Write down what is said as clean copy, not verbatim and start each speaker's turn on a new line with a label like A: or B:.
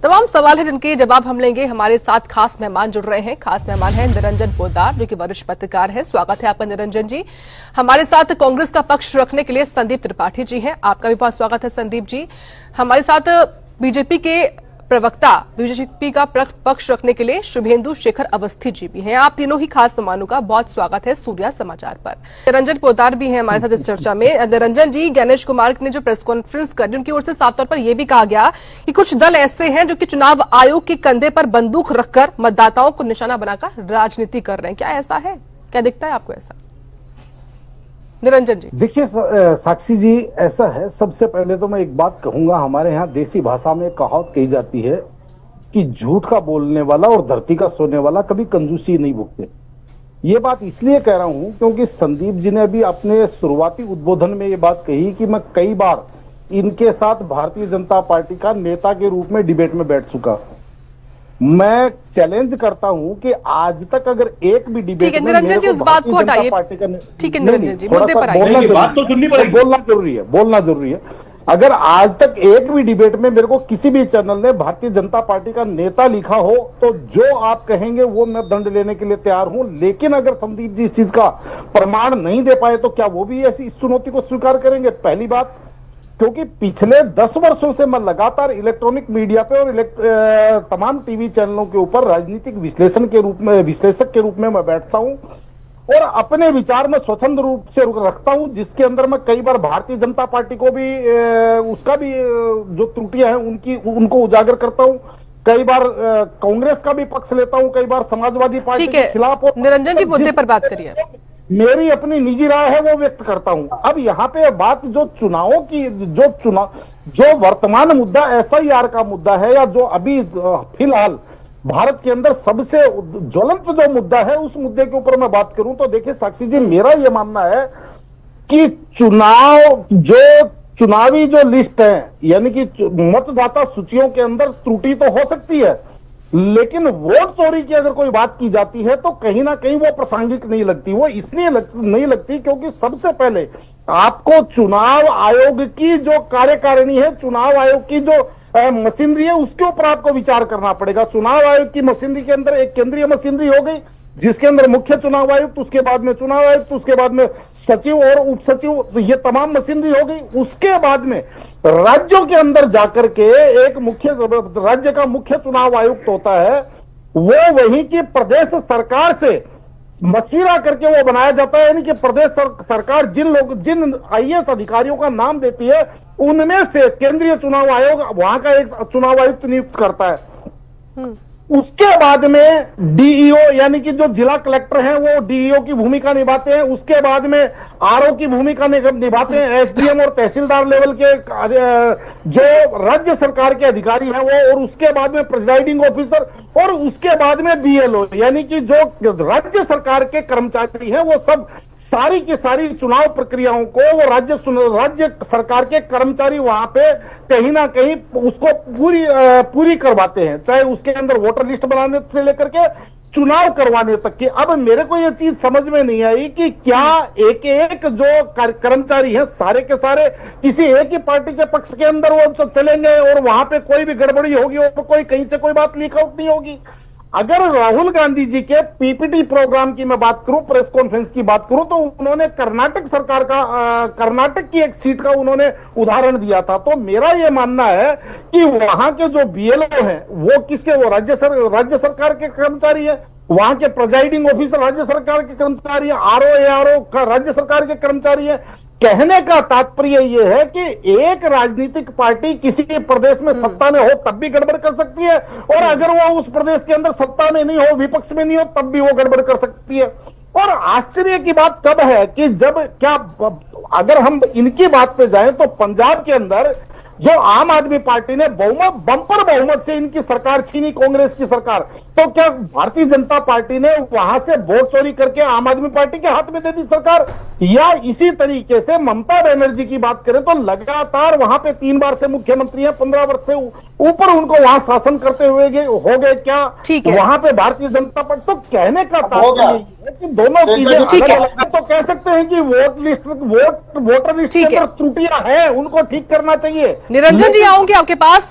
A: तमाम सवाल है जिनके जवाब हम लेंगे। हमारे साथ खास मेहमान जुड़ रहे हैं। खास मेहमान हैं निरंजन पोद्दार, जो कि वरिष्ठ पत्रकार है। स्वागत है आपका निरंजन जी। हमारे साथ कांग्रेस का पक्ष रखने के लिए संदीप त्रिपाठी जी हैं। आपका भी बहुत स्वागत है संदीप जी। हमारे साथ बीजेपी के प्रवक्ता, बीजेपी का पक्ष रखने के लिए शुभेंदु शेखर अवस्थी जी भी हैं। आप तीनों ही खास मेहमानों का बहुत स्वागत है सूर्या समाचार पर। निरंजन पोद्दार भी हैं हमारे साथ इस चर्चा में। निरंजन जी, गणेश कुमार ने जो प्रेस कॉन्फ्रेंस करी, उनकी ओर से साफ तौर पर यह भी कहा गया कि कुछ दल ऐसे हैं जो कि चुनाव आयोग के कंधे पर बंदूक रखकर मतदाताओं को निशाना बनाकर राजनीति कर रहे हैं। क्या ऐसा है? क्या दिखता है आपको ऐसा? निरंजन जी
B: देखिए साक्षी जी, ऐसा है, सबसे पहले तो मैं एक बात कहूंगा। हमारे यहाँ देसी भाषा में कहावत कही जाती है कि झूठ का बोलने वाला और धरती का सोने वाला कभी कंजूसी नहीं भुगते। ये बात इसलिए कह रहा हूं क्योंकि संदीप जी ने अभी अपने शुरुआती उद्बोधन में ये बात कही कि मैं कई बार इनके साथ भारतीय जनता पार्टी का नेता के रूप में डिबेट में बैठ चुका। मैं चैलेंज करता हूं कि आज तक अगर एक भी डिबेट में
A: निरंजन जी उस बात को हटाइए। ठीक है निरंजन जी, मुद्दे पर आइए।
B: बात तो सुननी पड़ेगी, बोलना जरूरी है। अगर आज तक एक भी डिबेट में मेरे को किसी भी चैनल ने भारतीय जनता पार्टी का नेता लिखा हो तो जो आप कहेंगे वो मैं दंड लेने के लिए तैयार हूं। लेकिन अगर संदीप जी इस चीज का प्रमाण नहीं दे पाए तो क्या वो भी ऐसी इस चुनौती को स्वीकार करेंगे? पहली बात, क्योंकि पिछले 10 वर्षों से मैं लगातार इलेक्ट्रॉनिक मीडिया पे और तमाम टीवी चैनलों के ऊपर राजनीतिक विश्लेषक के रूप में मैं बैठता हूं और अपने विचार में स्वतंत्र रूप से रखता हूं, जिसके अंदर मैं कई बार भारतीय जनता पार्टी को भी उसका भी जो त्रुटियां हैं उनको उजागर करता हूं। कई बार कांग्रेस का भी पक्ष लेता हूं, कई बार समाजवादी पार्टी के खिलाफ।
A: निरंजन जी मुद्दे पर बात करिए।
B: मेरी अपनी निजी राय है वो व्यक्त करता हूं। अब यहाँ पे बात जो चुनावों की, जो वर्तमान मुद्दा SIR का मुद्दा है या जो अभी फिलहाल भारत के अंदर सबसे ज्वलंत जो मुद्दा है, उस मुद्दे के ऊपर मैं बात करूं तो देखिए साक्षी जी, मेरा यह मानना है कि चुनावी जो लिस्ट है, यानी कि मतदाता सूचियों के अंदर त्रुटि तो हो सकती है, लेकिन वोट चोरी की अगर कोई बात की जाती है तो कहीं ना कहीं वो प्रासंगिक नहीं लगती। वो इसलिए नहीं लगती क्योंकि सबसे पहले आपको चुनाव आयोग की जो कार्यकारिणी है, चुनाव आयोग की जो मशीनरी है, उसके ऊपर आपको विचार करना पड़ेगा। चुनाव आयोग की मशीनरी के अंदर एक केंद्रीय मशीनरी हो गई जिसके अंदर मुख्य चुनाव आयुक्त, उसके बाद में चुनाव आयुक्त, उसके बाद में सचिव और उप सचिव, तो ये तमाम मशीनरी हो गई। उसके बाद में राज्यों के अंदर जाकर के एक राज्य का मुख्य चुनाव आयुक्त होता है, वो वहीं की प्रदेश सरकार से मशविरा करके वो बनाया जाता है। यानी कि प्रदेश सरकार जिन IAS अधिकारियों का नाम देती है, उनमें से केंद्रीय चुनाव आयोग वहां का एक चुनाव आयुक्त नियुक्त करता है। उसके बाद में DEO यानी कि जो जिला कलेक्टर हैं वो DEO की भूमिका निभाते हैं। उसके बाद में RO की भूमिका निभाते हैं SDM और तहसीलदार लेवल के जो राज्य सरकार के अधिकारी हैं वो, और उसके बाद में प्रिजाइडिंग ऑफिसर, और उसके बाद में BLO यानी कि जो राज्य सरकार के कर्मचारी हैं, वो सब सारी की सारी चुनाव प्रक्रियाओं को वो राज्य सरकार के कर्मचारी वहां पे कहीं ना कहीं उसको पूरी करवाते हैं, चाहे उसके अंदर वोटर लिस्ट बनाने से लेकर के चुनाव करवाने तक की। अब मेरे को यह चीज समझ में नहीं आई कि क्या एक जो कर्मचारी हैं सारे के सारे किसी एक ही पार्टी के पक्ष के अंदर वो तो चलेंगे और वहां पे कोई भी गड़बड़ी होगी और कोई कहीं से कोई बात लीक आउट नहीं होगी। अगर राहुल गांधी जी के PPT प्रोग्राम की मैं बात करूं, प्रेस कॉन्फ्रेंस की बात करूं, तो उन्होंने कर्नाटक सरकार का कर्नाटक की एक सीट का उन्होंने उदाहरण दिया था। तो मेरा यह मानना है कि वहां के जो BLO हैं वो किसके, वो राज्य सरकार के कर्मचारी है, वहां के प्रिजाइडिंग ऑफिसर राज्य सरकार के कर्मचारी है, RO ARO का राज्य सरकार के कर्मचारी है। कहने का तात्पर्य यह है कि एक राजनीतिक पार्टी किसी प्रदेश में सत्ता में हो तब भी गड़बड़ कर सकती है, और अगर वो उस प्रदेश के अंदर सत्ता में नहीं हो, विपक्ष में नहीं हो, तब भी वो गड़बड़ कर सकती है। और आश्चर्य की बात कब है कि जब अगर हम इनकी बात पे जाएं तो पंजाब के अंदर जो आम आदमी पार्टी ने बंपर बहुमत से इनकी सरकार छीनी, कांग्रेस की सरकार, तो क्या भारतीय जनता पार्टी ने वहां से वोट चोरी करके आम आदमी पार्टी के हाथ में दे दी सरकार? या इसी तरीके से ममता बनर्जी की बात करें तो लगातार वहां पे 3 बार से मुख्यमंत्री हैं, 15 वर्ष से ऊपर उनको वहां शासन करते हुए हो गए क्या वहां पे भारतीय जनता पार्टी? तो कहने का तात्पर्य है कि दोनों चीजें अलग, तो कह सकते हैं कि वोटर लिस्ट के अंदर त्रुटियां हैं, उनको ठीक करना चाहिए।
A: निरंजन जी आऊंगी आपके पास।